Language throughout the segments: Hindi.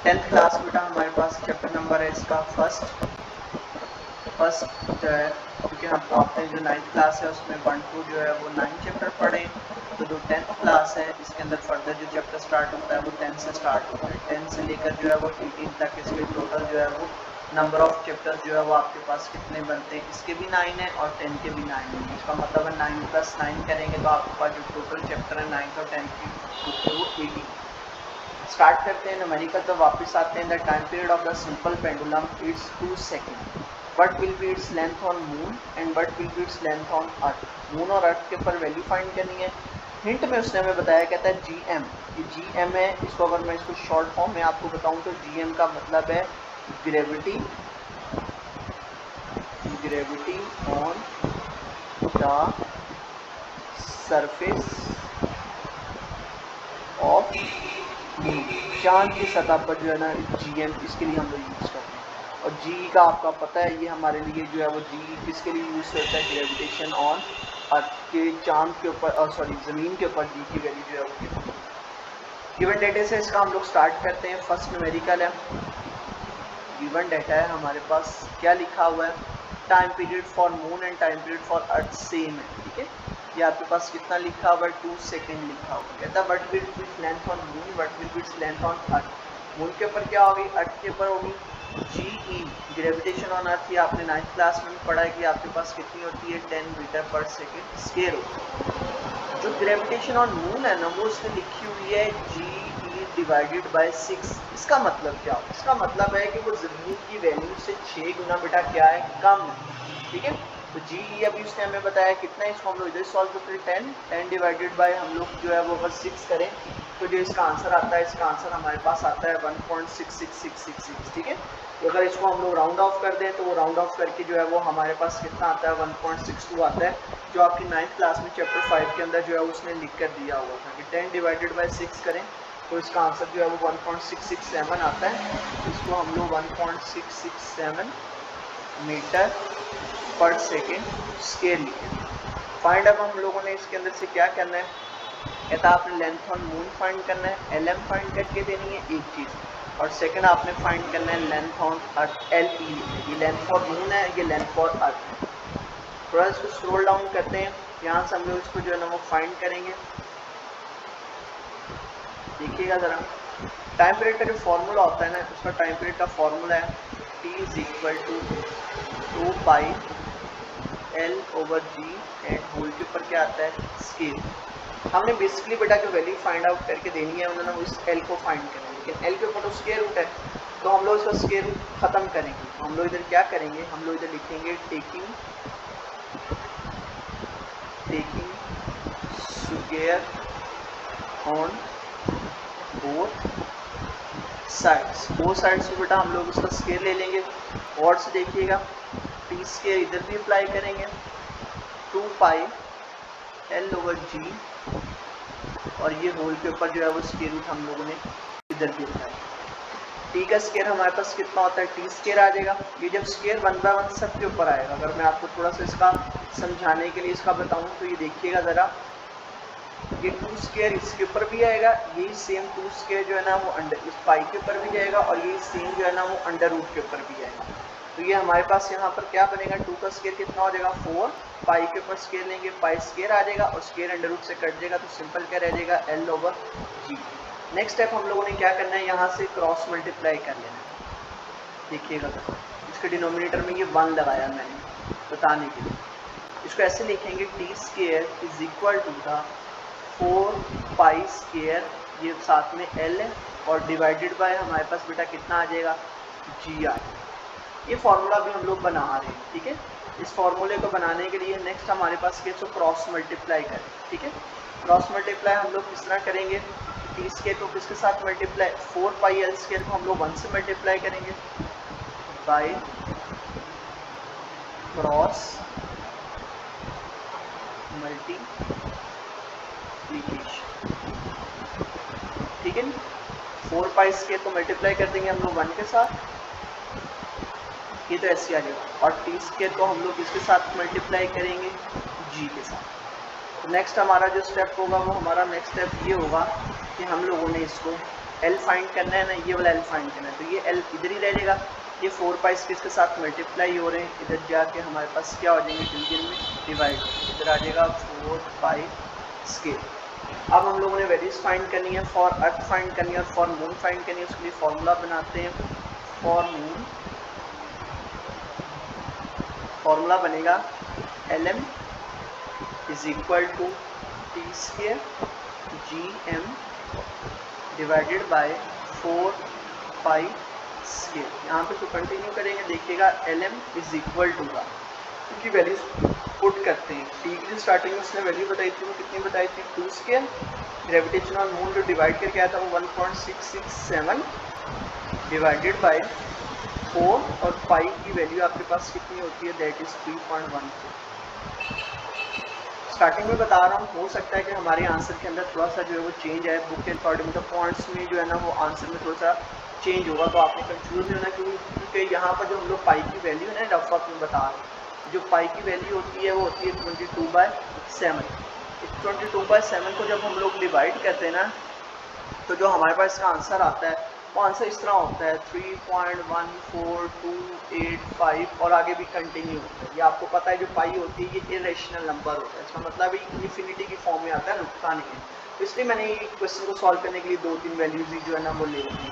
टेंथ क्लास बेटा हमारे पास चैप्टर नंबर है इसका फर्स्ट जो है, क्योंकि हम आपने जो 9th क्लास है उसमें 1 2 जो है वो 9 चैप्टर पढ़े, तो जो 10th क्लास है इसके अंदर फर्दर जो चैप्टर स्टार्ट होता है वो 10 से स्टार्ट होता है। 10 से लेकर जो है वो 18 तक इसके टोटल जो है वो नंबर ऑफ चैप्टर्स जो है वो आपके पास कितने बनते हैं, इसके भी 9 है और 10 के भी 9 है। इसका मतलब है 9 + 9 करेंगे तो आपके पास जो टोटल चैप्टर है 9th और 10th की वो 18। स्टार्ट करते हैं न्यूमेरिकल, तो वापस आते हैं। The time period of the simple pendulum it's 2 second. What will be its length on moon and what will be its length on earth. Moon और अर्थ के ऊपर वैल्यू फाइंड करनी है। हिंट में उसने हमें बताया, कहता है जीएम, ये जीएम है। इसको अगर मैं इसको शॉर्ट फॉर्म में आपको बताऊं तो जीएम का मतलब है gravity on the surface of moon. चांद की सतह पर जो है ना जीएम, इसके लिए हम लोग यूज करते हैं। और जी का आपका पता है, ये हमारे लिए जो है वो जी किसके लिए यूज होता है, ग्रेविटेशन ऑन अर्थ के चांद के ऊपर, सॉरी ज़मीन के ऊपर जी की वैल्यू जो है वो कितनी है। गिवन डेटा से इसका हम लोग स्टार्ट करते हैं। फर्स्ट न्यूमेरिकल है, गिवन डेटा है हमारे पास, क्या लिखा हुआ है, time period for moon and time period for earth same है, ठीक है। ये आपके पास कितना लिखा हुआ है, 2 सेकंड लिखा हुआ है। कहता है what will be length on moon, what will be length on earth. Moon के ऊपर क्या होगी, अर्थ के ऊपर होगी जीई, ग्रेविटेशन ऑन अर्थ। ये आपने 9th क्लास में पढ़ा है कि आपके पास कितनी होती है, 10 मीटर पर सेकेंड स्क्वायर होती है। जो ग्रेविटेशन ऑन मून है ना, वो उसने लिखी हुई है GE डिवाइडेड बाय 6। इसका मतलब क्या हो, इसका मतलब है कि वो जमीन की वैल्यू से 6 गुना बेटा क्या है, कम है, ठीक है। तो GE अभी उसने हमें बताया कितना है, इसको हम लोग इधर सॉल्व करते हैं। 10 डिवाइडेड बाय हम लोग जो है वो अगर 6 करें तो जो इसका आंसर आता है, इसका आंसर हमारे पास आता है 1.66666, ठीक है। तो अगर इसको हम लोग राउंड ऑफ कर दें तो वो राउंड ऑफ करके जो है वो हमारे पास कितना आता है, 1.62 आता है, जो आपकी 9th क्लास में चैप्टर 5 के अंदर जो है उसने लिख कर दिया हुआ था कि 10 डिवाइडेड बाय 6 करें तो इसका आंसर जो है वो 1.667 आता है। इसको हम लोग 1.667 मीटर पर सेकेंड स्क्वायर लिखें। फाइंड अब हम लोगों ने इसके अंदर से क्या करना है, कहता है आपने लेंथ ऑन मून फाइंड करना है, LM फाइंड करके देनी है एक चीज़, और सेकंड आपने फाइंड करना है लेंथ ऑन अर्थ, LE। ये लेंथ फॉर मून है, ये लेंथ फॉर अर्थ है। थोड़ा इसको स्क्रॉल डाउन करते हैं, यहाँ से हम लोग इसको जो है ना वो फाइंड करेंगे। देखिएगा ज़रा, टाइम पीरियड का जो फॉर्मूला होता है ना, उसका टाइम पीरियड का फॉर्मूला है T = 2 pi L/G and whole के ऊपर क्या आता है, स्केल। हमने बेसिकली बेटा जो वैल्यू फाइंड आउट करके देनी है उन्होंने उस L को फाइंड करना है, लेकिन L के ऊपर तो स्क्वायर रूट है, तो हम लोग इसका स्क्वायर रूट खत्म करेंगे। तो हम लोग इधर क्या करेंगे, हम लोग इधर लिखेंगे taking square on both sides. Both sides पे बेटा हम लोग उसका स्क्वायर ले लेंगे। और से देखिएगा टी स्क्वायर इधर भी अप्लाई करेंगे, 2 पाई L/G, और ये होल के ऊपर जो है वो स्क्वायर रूट हम लोगों ने इधर भी अप्लाई। टी का स्क्वायर हमारे पास कितना होता है, टी स्क्वायर आ जाएगा। ये जब स्क्वायर 1/1 सब के ऊपर आएगा, अगर मैं आपको थोड़ा सा इसका समझाने के लिए इसका बताऊं तो ये देखिएगा ज़रा, ये 2 स्क्वायर इसके ऊपर भी आएगा, यही सेम 2 स्क्वायर जो है ना वो अंडर इस पाई के ऊपर भी जाएगा, और यही सेम जो है ना वो अंडर रूट के ऊपर भी आएगा। तो ये हमारे पास यहाँ पर क्या बनेगा, 2 का स्क्वायर कितना हो जाएगा, 4, पाई के ऊपर स्क्वायर लेंगे, पाई स्क्वायर आ जाएगा और स्क्वायर अंडर रूट से कट जाएगा, तो सिंपल क्या रह जाएगा, L/G। नेक्स्ट स्टेप हम लोगों ने क्या करना है, यहाँ से क्रॉस मल्टीप्लाई कर लेना है। देखिएगा इसके डिनोमिनेटर में ये 1 लगाया मैंने बताने के लिए। इसको ऐसे लिखेंगे T स्क्वायर = 4 पाई स्क्वायर, ये साथ में L है, और डिवाइडेड बाय हमारे पास बेटा कितना आ जाएगा, G आ जाएगा। ये फार्मूला भी हम लोग बना रहे हैं, ठीक है। इस फार्मूले को बनाने के लिए नेक्स्ट हमारे पास क्या, तो क्रॉस मल्टीप्लाई करें, ठीक है। क्रॉस मल्टीप्लाई हम लोग किस तरह करेंगे, टी स्क्वायर को किसके साथ मल्टीप्लाई, 4 पाई L स्क्वायर को हम लोग 1 से मल्टीप्लाई करेंगे बाय क्रॉस मल्टीप्लिकेशन, ठीक है। 4 पाई स्क्वायर को मल्टीप्लाई कर देंगे हम लोग 1 के साथ, ये तो ऐसे आ जाएगा, और टी स्क्वायर को हम लोग इसके साथ मल्टीप्लाई करेंगे G के साथ। तो नेक्स्ट हमारा जो स्टेप होगा वो हमारा नेक्स्ट स्टेप ये होगा कि हम लोगों ने इसको एल फाइंड करना है ना, ये वाला एल फाइंड करना है। तो ये एल इधर ही रह जाएगा, ये 4 पाई स्केल के साथ मल्टीप्लाई हो रहे हैं, इधर जाके हमारे पास क्या हो जाएंगे डिवीजन में डिवाइड, इधर आ जाएगा 4 पाई स्केल। अब हम लोगों ने वैल्यूज फाइंड करनी है, फॉर अर्थ फाइंड करनी है और फॉर मून फाइंड करनी है। उसके लिए फॉर्मूला बनाते हैं। फॉर मून फॉर्मूला बनेगा Lm is equal to T square GM divided by 4 pi scale. यहाँ पे तो कंटिन्यू करेंगे, देखिएगा Lm इज इक्वल टू का, क्योंकि वैल्यूज पुट करते हैं। टी की स्टार्टिंग में उसने वैल्यू बताई थी, वो कितनी बताई थी 2 स्केल। ग्रेविटेशन ऑन मून जो डिवाइड करके आया था वो 1.667 डिवाइडेड बाय 4 और पाई की वैल्यू आपके पास कितनी होती है, दैट इज 3.14। स्टार्टिंग में बता रहा हूँ, हो सकता है कि हमारे आंसर के अंदर थोड़ा सा जो है वो चेंज आए बुक के अकॉर्डिंग, तो पॉइंट्स में जो है ना वो आंसर में थोड़ा सा चेंज होगा, तो आपने कंफ्यूज नहीं होना, क्योंकि यहाँ पर जो हम लोग पाई की वैल्यू है ना रफ में बता रहे हैं, जो पाई की वैल्यू होती है वो होती है 22/7। इस 22/7 को जब हम लोग डिवाइड करते हैं ना, तो जो हमारे पास इसका आंसर आता है वो आंसर इस तरह होता है 3.14285 और आगे भी कंटिन्यू होता है। ये आपको पता है जो पाई होती है ये इरेशनल नंबर होता है, इसका मतलब इन्फिनिटी की फॉर्म में आता है, रुकता नहीं है। तो इसलिए मैंने ये क्वेश्चन को सॉल्व करने के लिए 2-3 वैल्यूज ही जो है ना वो ले ली है।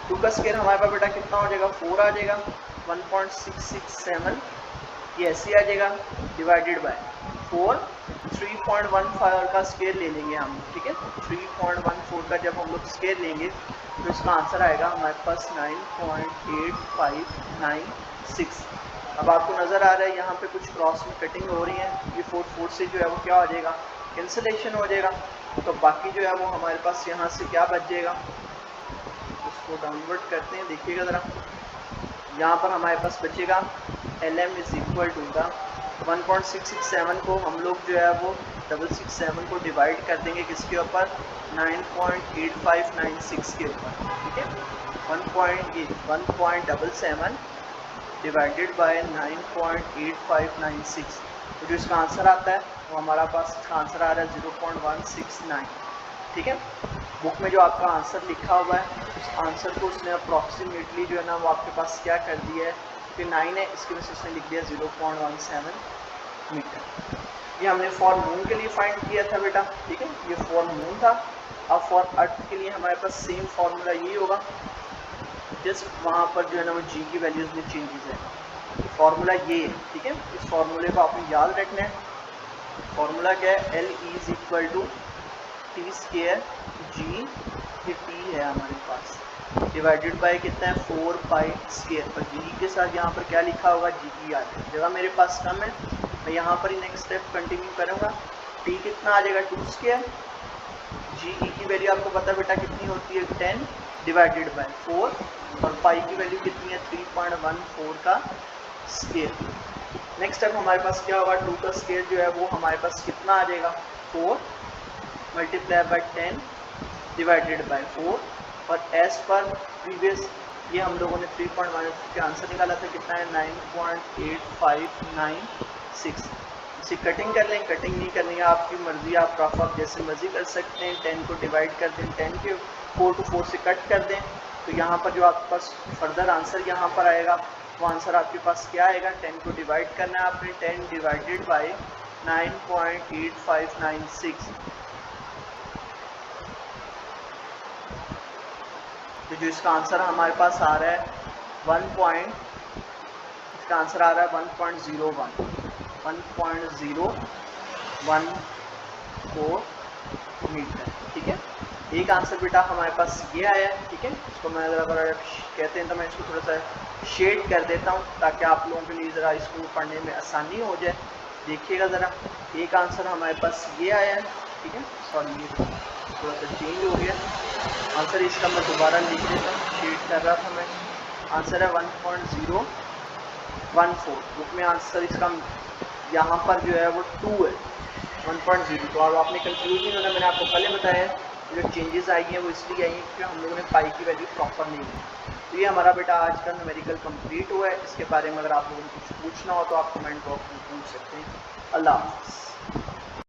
2 का स्केयर हमारे पास बेटा कितना हो जाएगा, 4 आ जाएगा, 1.667 ये ऐसे आ जाएगा डिवाइडेड बाय 4। 3.15 का स्केयर ले लेंगे हम, ठीक है। 3.14 का जब हम लोग स्केयर लेंगे तो इसका आंसर आएगा हमारे पास 9.8596। अब आपको नज़र आ रहा है यहाँ पे कुछ क्रॉस में कटिंग हो रही है, ये 4 से जो है वो क्या हो जाएगा, कैंसलेशन हो जाएगा। तो बाकी जो है वो हमारे पास यहाँ से क्या बच जाएगा, उसको डाउनवर्ड करते हैं, देखिएगा ज़रा। यहाँ पर हमारे पास बचेगा Lm इज इक्वल टू का 1.667 को हम लोग जो है वो 667 को डिवाइड कर देंगे किसके ऊपर, 9.8596 के ऊपर, ठीक है। 1.77 डिवाइडेड बाय 9.8596, तो जो इसका आंसर आता है वो हमारा पास इसका आंसर आ रहा है 0.169, ठीक है। बुक में जो आपका आंसर लिखा हुआ है उस आंसर को उसने अप्रॉक्सीमेटली जो है ना वो आपके पास क्या कर दिया है कि 9 है, इसके वजह से उसने लिख दिया 0.17 मीटर। ये हमने फॉर मून के लिए फाइंड किया था बेटा, ठीक है, ये फॉर मून था। अब फॉर अर्थ के लिए हमारे पास सेम फार्मूला यही होगा, जस्ट वहाँ पर जो है ना वो जी की वैल्यूज़ में चेंजेस है। फार्मूला ये है, ठीक है, इस फार्मूले को आपने याद रखना है। फार्मूला क्या है, L is equal to T square G, ये टी है हमारे पास, डिवाइडेड बाय कितना है 4 पाई स्क्वायर, और जी के साथ यहाँ पर क्या लिखा होगा, जी की याद है, जगह मेरे पास कम है, मैं यहाँ पर ही नेक्स्ट स्टेप कंटिन्यू करूँगा। टी कितना आ जाएगा 2 स्क्वायर, जी की वैल्यू आपको पता है बेटा कितनी होती है 10 डिवाइडेड बाय 4, और पाई की वैल्यू कितनी है 3.14 का स्क्वायर। नेक्स्ट स्टेप हमारे पास क्या होगा, 2 का स्क्वायर जो है वो हमारे पास कितना आ जाएगा 4 मल्टीप्लाई बाय 10 डिवाइडेड बाय 4, और एज पर प्रीवियस ये हम लोगों ने 3.1 के आंसर निकाला था कितना है 9.8596। इसे कटिंग कर लें, कटिंग नहीं करनी है आपकी मर्जी, आप रफ आप जैसे मर्जी कर सकते हैं। 10 को डिवाइड कर दें, 10 के 4 to 4 से कट कर दें, तो यहाँ पर जो आपके पास फर्दर आंसर यहाँ पर आएगा वो आंसर आपके पास क्या आएगा, 10 को डिवाइड करना है आपने, 10 डिवाइडेड बाई 9.8596, तो जो इसका आंसर हमारे पास आ रहा है इसका आंसर आ रहा है 1.014 मीटर, ठीक है। एक आंसर बेटा हमारे पास ये आया है, ठीक है। इसको मैं ज़रा कहते हैं तो मैं इसको थोड़ा सा शेड कर देता हूँ ताकि आप लोगों के लिए ज़रा इसको पढ़ने में आसानी हो जाए। देखिएगा ज़रा, एक आंसर हमारे पास ये आया है, ठीक है। सॉरी ये थोड़ा सा चेंज हो गया आंसर, इसका मैं दोबारा लिख देता हूँ, शेड कर रहा था मैं। आंसर है 1.014, बुक में आंसर इसका यहाँ पर जो है वो 2 है 1.0, तो अब आपने कंफ्यूज नहीं होना, मैंने आपको पहले बताया जो चेंजेस आई हैं वो इसलिए आई हैं क्योंकि हम लोगों ने पाई की वैल्यू प्रॉपर नहीं ली। तो ये हमारा बेटा आज का न्यूमेरिकल कंप्लीट हुआ है। इसके बारे में अगर आप लोगों को कुछ पूछना हो तो आप कमेंट बॉक्स में पूछ सकते हैं। अल्लाह हाफ़िज़।